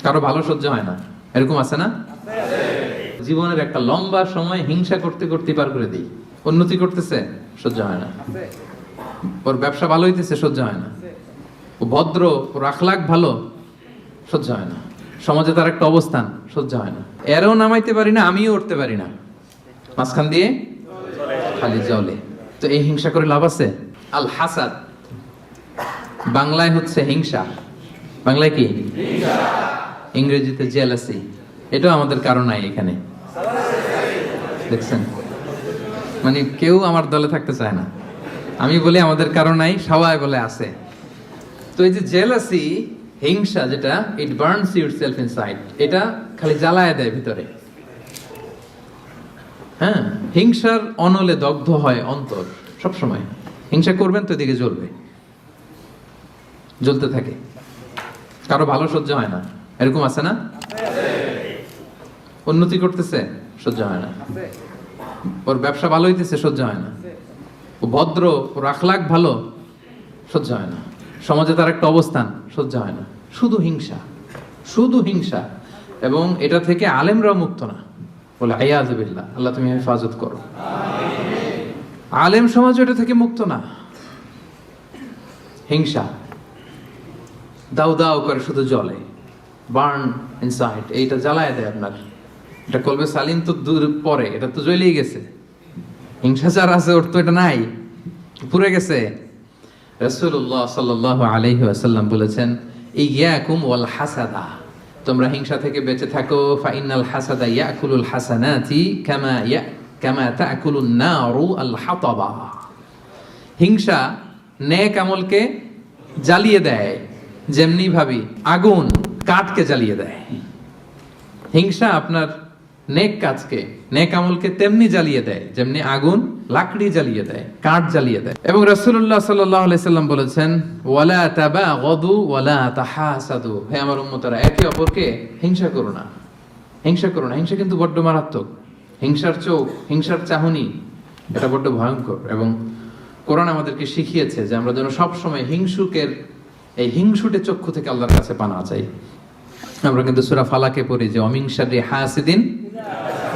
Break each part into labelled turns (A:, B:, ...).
A: কারো ভালো সহ্য হয় না, এরকম আছে না? জীবনের একটা লম্বা সময় হিংসা করতে করতে পার করে দিই। উন্নতি করতেছে, সহ্য হয় না। ওর ব্যবসা ভালো হইতেছে, সহ্য হয় না। ও ভদ্র, ওর আখলাক ভালো, সহ্য হয় না। সমাজে তার একটা অবস্থান, সহ্য হয় না। এরও নামাইতে পারি না, আমিও উঠতে পারি না, মাঝখান দিয়ে খালি জলে। তো এই হিংসা করে লাভ আছে? আল হাসাদ বাংলায় হচ্ছে হিংসা। বাংলায় কি? ইংরেজিতে জেলাসি। এটাও আমাদের কারণ নাই এখানে, দেখছেন? মানে কেউ আমার দলে থাকতে চায় না। আমি বলি আমাদের কারণ নাই, সবাই বলে আছে। তো এই যে জেলাসি, হিংসা, যেটা ইট বার্নস ইউরসেলফ ইনসাইড, এটা খালি জ্বালায় দেয় ভিতরে। হ্যাঁ, হিংসার অনলে দগ্ধ হয় অন্তর সব সময়। হিংসা করবেন তো এদিকে জ্বলবে, জ্বলতে থাকে। কারো ভালো সহ্য হয় না, এরকম আছে না? উন্নতি করতেছে, সহ্য হয় না। ওর ব্যবসা ভালো হইতেছে, সহ্য হয় না। ও ভদ্র, ওর আখলাক ভালো, সহ্য হয় না। সমাজে তার একটা অবস্থান, সহ্য হয় না। শুধু হিংসা, শুধু হিংসা। এবং এটা থেকে আলেমরাও মুক্ত না, বলে আইয়াযু বিল্লাহ, আল্লাহ তুমি হেফাজত করো। আলেম সমাজ এটা থেকে মুক্ত না। হিংসা দাউ দাউ করে শুধু জ্বলে, বার্ন ইনসাইড। এইটা জ্বালায় দেয় আপনার। এটা কলবে সালিম তো দূর পরে, এটা তো জ্বলেই গেছে। হিংসা যার আছে, ওর তো এটা নাই, পুড়ে গেছে। রাসূলুল্লাহ সাল্লাল্লাহু আলাইহি ওয়াসাল্লাম বলেছেন, ইয়াকুম ওয়াল হাসাদা, তোমরা হিংসা থেকে বেঁচে থাকো। ফাইনাল হাসাদা ইয়াকুলুল হাসানাতি কামা তাকুলুন নারু আল হাতাবা। হিংসা নেক আমলকে জ্বালিয়ে দেয়, যেমনি ভাবে আগুন কাঠকে জ্বালিয়ে দেয়। হিংসা আপনার নেক কাজকে, নেক আমলকে তেমনি জ্বালিয়ে দেয় যেমনি আগুন লাকড়ি জ্বালিয়ে দেয়, কাঠ জ্বালিয়ে দেয়। এবং রাসূলুল্লাহ সাল্লাল্লাহু আলাইহি সাল্লাম বলেছেন, ওয়ালা তাবাগাদু ওয়ালা তাহাসাদু, হে আমার উম্মতরা, একে অপরকে হিংসা করো না, হিংসা করো না। হিংসা কিন্তু বড্ড মারাত্মক। হিংসার চোখ, হিংসার চাহনি, এটা বড্ড ভয়ঙ্কর। এবং কোরআন আমাদেরকে শিখিয়েছে যে আমরা যেন সবসময় হিংসুকের এই হিংসুটে চক্ষু থেকে আল্লাহর কাছে পানা চাই। আমরা কিন্তু সূরা ফালাকে পড়ি যে অমিন শাররি হাসিদিন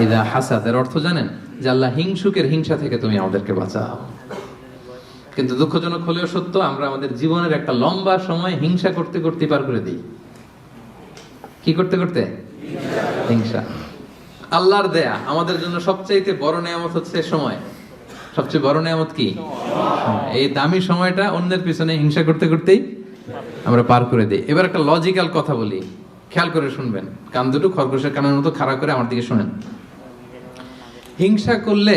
A: ইযা হাসাদ, এর অর্থ জানেন? যে আল্লাহ হিংসুকের হিংসা থেকে তুমি আমাদেরকে বাঁচাও। কিন্তু দুঃখজনক হলেও সত্য, আমরা আমাদের জীবনের একটা লম্বা সময় হিংসা করতে করতে পার করে দিই। কি করতে করতে? হিংসা। আল্লাহর দেয়া আমাদের জন্য সবচাইতে বড় নিয়ামত হচ্ছে সময়। সবচেয়ে বড় নিয়ামত কি? এই দামি সময়টা অন্যের পিছনে হিংসা করতে করতেই আমরা পার করে দিই। এবার একটা লজিক্যাল কথা বলি, খেয়াল করে শুনবেন। কান দুটো খরগোশের কানের মতো খাড়া করে আমার দিকে শুনেন। হিংসা করলে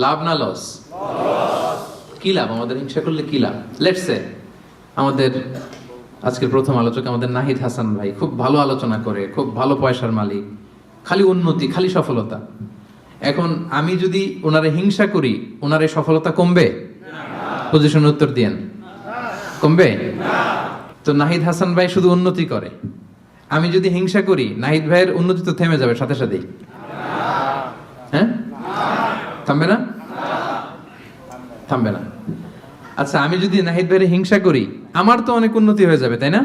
A: লাভ না লস? কি লাভ আমাদের হিংসা করলে? কি লাভ? লেটস সে আমাদের আজকের প্রথম আলোচক আমাদের নাহিদ হাসান ভাই খুব ভালো আলোচনা করে, খুব ভালো পয়সার মালিক, খালি উন্নতি, খালি সফলতা। এখন আমি যদি ওনারে হিংসা করি, ওনার এই সফলতা কমবে? পজিশন উত্তর দিয়েন, কমবে? তো নাহিদ হাসান ভাই শুধু উন্নতি করে, আমি যদি হিংসা করি, নাহিদ ভাইয়ের উন্নতি তো থেমে যাবে সাথে সাথেই। হ্যাঁ, থামবে না? থামবে না। আচ্ছা, আমি যদি নাহিদ ভাইয়ের হিংসা করি, আমার তো অনেক উন্নতি হয়ে যাবে, তাই না?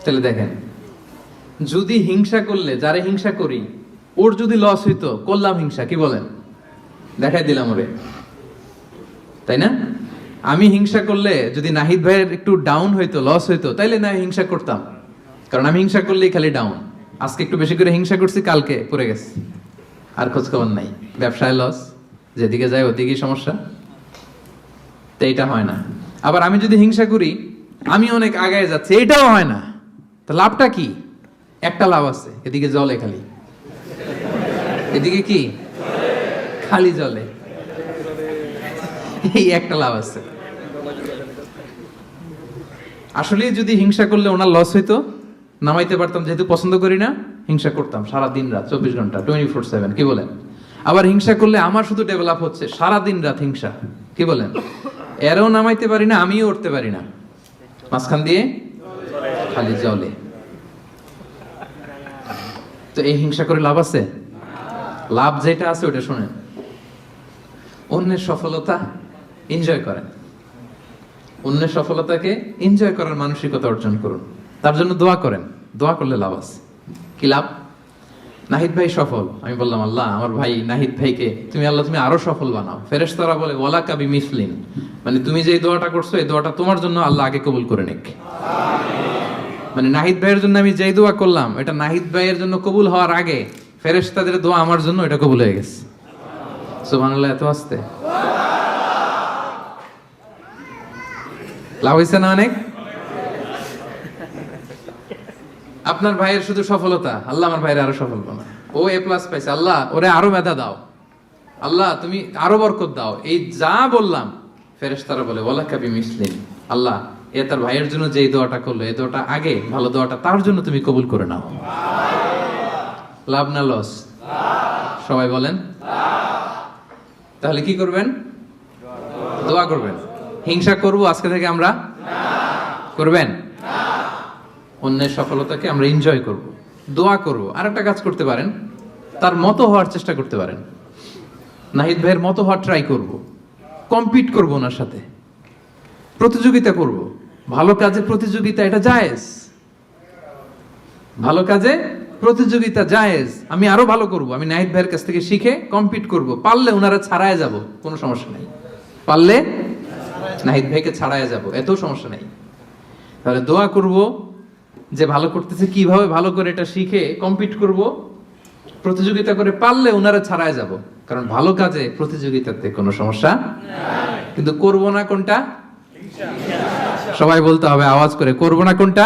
A: তাহলে দেখেন, যদি হিংসা করলে, যারে হিংসা করি, ওর যদি লস হইতো, করলাম হিংসা, কি বলেন? দেখাই দিলাম ওরে, তাই না? আমি হিংসা করলে যদি নাহিদ ভাইয়ের একটু ডাউন হইতো, লস হইতো, তাইলে না হিংসা করতাম। কারণ আমি হিংসা করলেই খালি ডাউন। আজকে একটু বেশি করে হিংসা করছি, কালকে পড়ে গেছে, আর খোঁজ খবর নাই, ব্যবসায় লস, যেদিকে যায় ওদিকেই সমস্যা। তো এইটা হয় না। আবার আমি যদি হিংসা করি, আমি অনেক আগায় যাচ্ছি, এইটাও হয় না। তো লাভটা কি? একটা লাভ আছে, এদিকে জলে খালি, এদিকে কি খালি জলে, এই একটা লাভ আছে। আসলে যদি হিংসা করলে ওনার লস হইতো, নামাইতে পারতাম, যেহেতু পছন্দ করি না, হিংসা করতাম সারা দিন রাত, 24 ঘন্টা, 24/7, কি বলেন? আবার হিংসা করলে আমার শুধু ডেভেলপ হচ্ছে, সারা দিন রাত হিংসা, কি বলেন? এরও নামাইতে পারি না, আমিও উঠতে পারি না, মাঝখান দিয়ে খালি জলে। তো এই হিংসা করে লাভ আছে? লাভ যেটা আছে ওটা শুনেন। অন্যের সফলতা এনজয় করেন, অন্যের সফলতাকে এনজয় করার মানসিকতা অর্জন করুন, তার জন্য দোয়া করেন। দোয়া করলে লাভ আছে। কি লাভ? নাহিদ ভাই সফল, আমি বললাম আল্লাহ আমার ভাই নাহিদ ভাইকে তুমি আল্লাহ তুমি আরো সফল বানাও। ফেরেশতারা বলে ওয়ালা কাবি মিসলিন, মানে তুমি যে দোয়াটা করছো এই দোয়াটা তোমার জন্য আল্লাহ আগে কবুল করে নিক। মানে নাহিদ ভাইয়ের জন্য আমি যেই দোয়া করলাম এটা নাহিদ ভাইয়ের জন্য কবুল হওয়ার আগে ফেরেশতাদের দোয়া আমার জন্য এটা কবুল হয়ে গেছে। সুবহানাল্লাহ, এত আস্তে লাভ হয়েছে না অনেক? আপনার ভাইয়ের শুধু সফলতা, আল্লাহ আমার ভাইয়ের আরো সফল বানাও। ও এ প্লাস পাইছে, আল্লাহ ওরে আরো মেধা দাও, আল্লাহ তুমি আরো বরকত দাও। এই যা বললাম ফেরেশতারা বলে ওয়ালা কাবি মিসলিন, আল্লাহ এ তার ভাইয়ের জন্য যে দোয়াটা করলো এই দোয়াটা আগে ভালো দোয়াটা তার জন্য তুমি কবুল করে নাও। লাভ না লস? সবাই বলেন। তাহলে কি করবেন? দোয়া করবেন। হিংসা করব আজকে থেকে আমরা? করবেন? অন্যের সফলতাকে আমরা এনজয় করব, দোয়া করব। আর একটা কাজ করতে পারেন, তার মতো হওয়ার চেষ্টা করতে পারেন। নাহিদ ভাইয়ের মতো হওয়ার ট্রাই করব, কম্পিট করব, ওনার সাথে প্রতিযোগিতা করব। ভালো কাজে প্রতিযোগিতা এটা জায়েজ, ভালো কাজে প্রতিযোগিতা জায়েজ। আমি আরো ভালো করব, আমি নাহিদ ভাইয়ের কাছ থেকে শিখে কম্পিট করব। পারলে ওনারা ছাড়ায় যাব, কোনো সমস্যা নেই। পারলে নাহিদ ভাইকে ছাড়ায় যাব, এত সমস্যা নেই। তাহলে দোয়া করব যে ভালো করতেছে কিভাবে ভালো করে এটা শিখে কম্পিট করব, প্রতিযোগিতা করে পারলে ওনারা ছাড়ায় যাব। কারণ ভালো কাজে প্রতিযোগিতাতে কোনো সমস্যা নাই। কিন্তু করব না কোনটা? সবাই বলতে হবে আওয়াজ করে, করব না কোনটা?